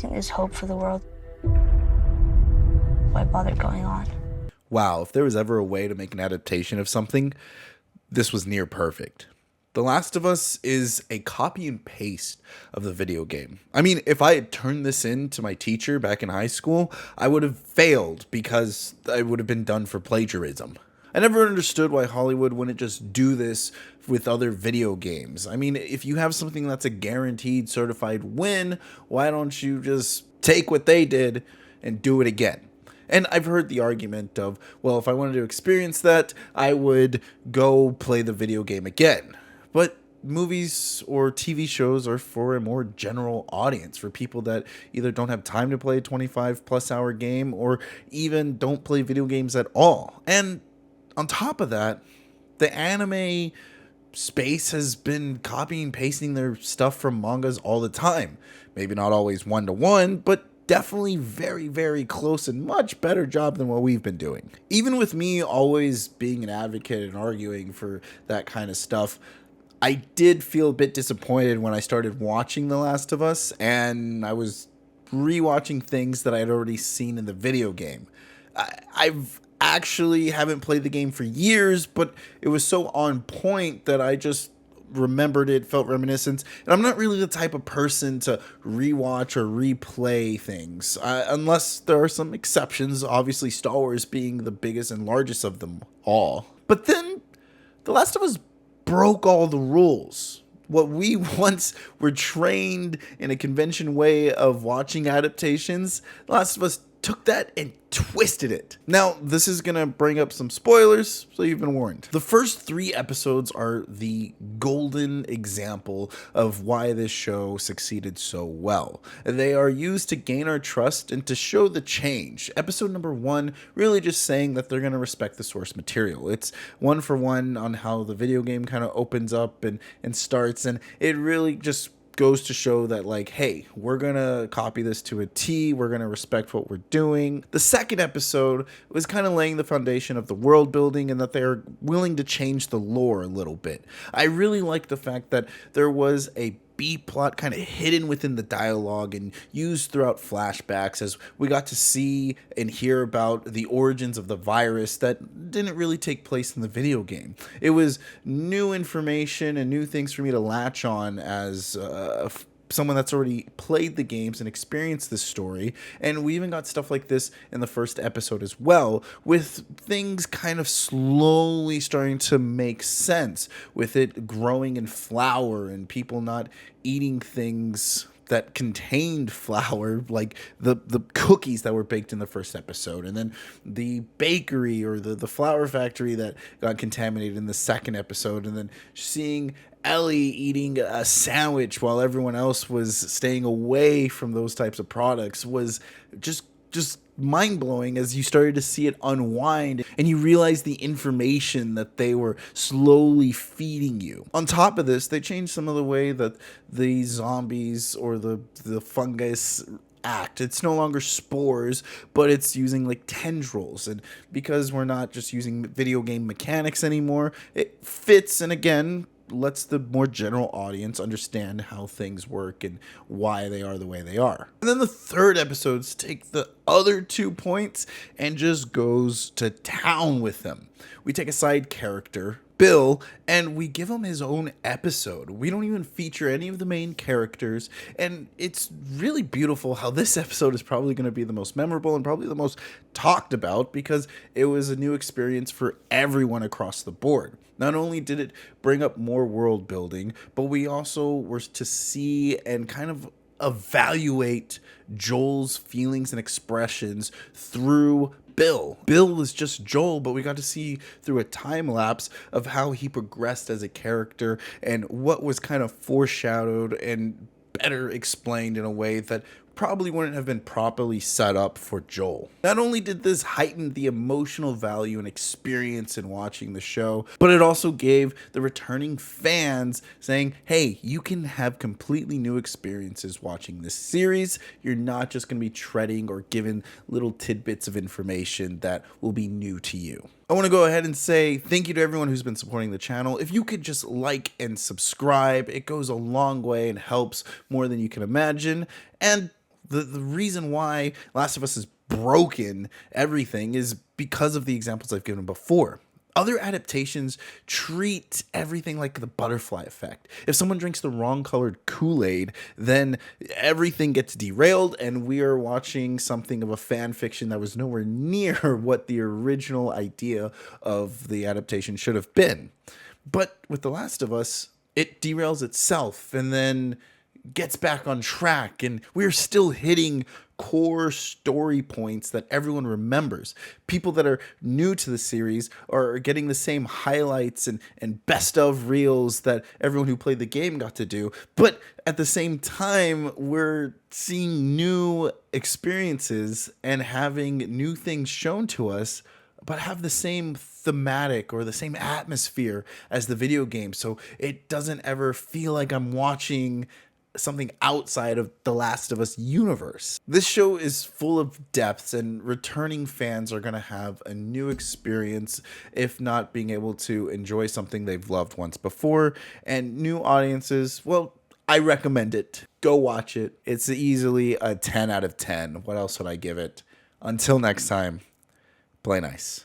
There's hope for the world. Why bother going on? Wow, if there was ever a way to make an adaptation of something, this was near perfect. The Last of Us is a copy and paste of the video game. I mean, if I had turned this in to my teacher back in high school, I would have failed because I would have been done for plagiarism. I never understood why Hollywood wouldn't just do this with other video games. I mean, if you have something that's a guaranteed certified win, why don't you just take what they did and do it again? And I've heard the argument of, well, if I wanted to experience that, I would go play the video game again. But movies or TV shows are for a more general audience, for people that either don't have time to play a 25-plus-hour game or even don't play video games at all. And on top of that, the anime space has been copying and pasting their stuff from mangas all the time. Maybe not always one-to-one, but definitely very, very close and much better job than what we've been doing. Even with me always being an advocate and arguing for that kind of stuff, I did feel a bit disappointed when I started watching The Last of Us and I was rewatching things that I had already seen in the video game. I've actually haven't played the game for years, but it was so on point that I just remembered it, felt reminiscence. And I'm not really the type of person to rewatch or replay things, unless there are some exceptions, obviously Star Wars being the biggest and largest of them all. But then The Last of Us broke all the rules. What we once were trained in a convention way of watching adaptations, The Last of Us took that and twisted it. Now, this is gonna bring up some spoilers, so you've been warned. The first 3 episodes are the golden example of why this show succeeded so well. They are used to gain our trust and to show the change. Episode number 1 really just saying that they're gonna respect the source material. It's one for one on how the video game kind of opens up and starts, and it really just goes to show that, like, hey, we're gonna copy this to a T, we're gonna respect what we're doing. The second episode was kind of laying the foundation of the world building and that they're willing to change the lore a little bit. I really like the fact that there was a B plot kind of hidden within the dialogue and used throughout flashbacks as we got to see and hear about the origins of the virus that didn't really take place in the video game. It was new information and new things for me to latch on as someone that's already played the games and experienced this story. And we even got stuff like this in the first episode as well, with things kind of slowly starting to make sense, with it growing in flour and people not eating things that contained flour, like the cookies that were baked in the first episode, and then the bakery or the flour factory that got contaminated in the second episode, and then seeing Ellie eating a sandwich while everyone else was staying away from those types of products was just mind-blowing as you started to see it unwind and you realize the information that they were slowly feeding you. On top of this, they changed some of the way that the zombies or the fungus act. It's no longer spores, but it's using like tendrils, and because we're not just using video game mechanics anymore, it fits, and again lets the more general audience understand how things work and why they are the way they are. And then the third episodes take the other 2 points and just goes to town with them. We take a side character, Bill, and we give him his own episode. We don't even feature any of the main characters, and it's really beautiful how this episode is probably going to be the most memorable and probably the most talked about because it was a new experience for everyone across the board. Not only did it bring up more world building, but we also were to see and kind of evaluate Joel's feelings and expressions through Bill. Bill was just Joel, but we got to see through a time lapse of how he progressed as a character and what was kind of foreshadowed and better explained in a way that probably wouldn't have been properly set up for Joel. Not only did this heighten the emotional value and experience in watching the show, but it also gave the returning fans saying, hey, you can have completely new experiences watching this series. You're not just going to be treading or given little tidbits of information that will be new to you. I want to go ahead and say thank you to everyone who's been supporting the channel. If you could just like and subscribe, it goes a long way and helps more than you can imagine. And The reason why Last of Us has broken everything is because of the examples I've given before. Other adaptations treat everything like the butterfly effect. If someone drinks the wrong colored Kool-Aid, then everything gets derailed and we are watching something of a fan fiction that was nowhere near what the original idea of the adaptation should have been. But with The Last of Us, it derails itself and then gets back on track, and we're still hitting core story points that everyone remembers. People that are new to the series are getting the same highlights and best of reels that everyone who played the game got to do. But at the same time, we're seeing new experiences and having new things shown to us, but have the same thematic or the same atmosphere as the video game. So it doesn't ever feel like I'm watching something outside of the Last of Us universe. This show is full of depths, and returning fans are going to have a new experience, if not being able to enjoy something they've loved once before. And new audiences, well, I recommend it. Go watch it. It's easily a 10 out of 10. What else would I give it? Until next time, play nice.